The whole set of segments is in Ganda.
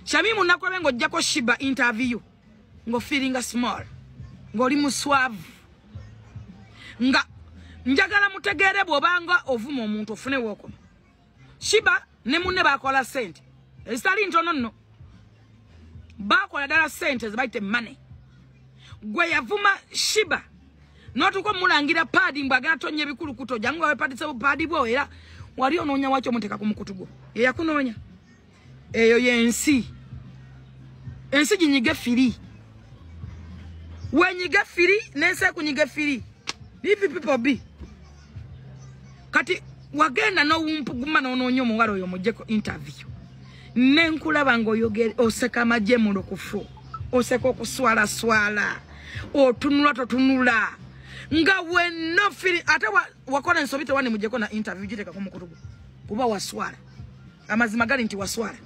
Shamimu nakwabe ng'ojjako Shiba interview ngo feeling small ng'oli muswavu nga njagala mutegeere bw'obanga ovuma omuntu ofune woko Shiba ne munne bakola sente ezitali ntono nno bakola ddala sente zibayite money gwe yavuma Shiba n'otuuka mulangira paadi mbwagala tonnya ebikulukuto jangu wabepatise bupaadi bwo era wali onoonya wakyo omuteeka ku mukutu gwo ye yakunoonya eyo yensi ensi ginyige firi wenyige firi nensi ekunyige firi leave people be kati wagenda n'owumpuguma n'onoonya omuwala oyo mujjeko interview nenkulaba ng'oyogere oseka amagye mulokufu oseka okuswalaswala otunula totunula nga wenno firi ate wakola ensobi tewani mujjeko na interview giteeka ku mukutu gwo kuba waswala amazima gali nti waswala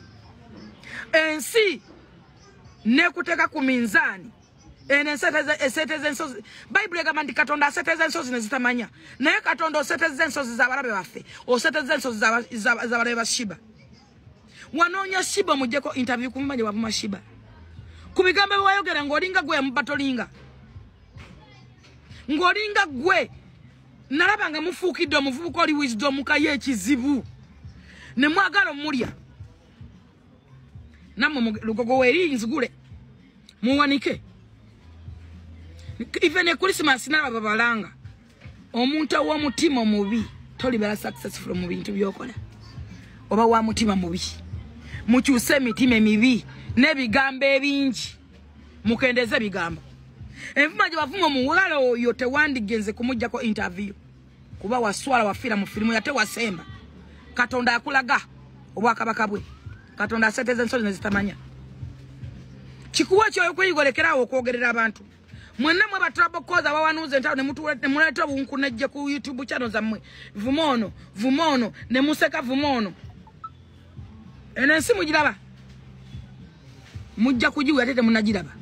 ensi nekuteka ku minzaani eseteze ensozi Bible egamba nti Katonda aseteze ensozi nezitamanya naye Katonda oseteze ensozi z'abalabe baffe oseteze ensozi z'abalabe ba Shiba wanoonya Shiba mujjeko interview kumumanye wavuma Shiba ku bigambo byewayogera ng'olinga gwe mubatolinga ng'olinga gwe nalaba nga mufuukidde omuvubuka oli wisdom kaye ekizibu ne mwagala omulya nammwe lugogo weeri nzigule muwanike even a Christmas nalaba balanga omuntu ow'omutima mubi tolibera successful mu bintu byokola oba wa mutima mubi mukyuse emitima emibi n'ebigambo ebingi mukendeze bigambo envuma gye wavuma omuwala oyo tewandigenze kumujjako interview kuba waswala wafira mu firimu yate wasemba Katonda akulaga obwakabaka bwe Katonda aseteze ensozi nezitamanya kikuwa kyoyo kweyigolekerawo okwogerera abantu mwenna mwe batrabo koza bawanuze ntao ne muleta obunku nejje ku YouTube channel zammwe vumono ne museka vumono enensi mujiraba mujja kujiwa tete munajiraba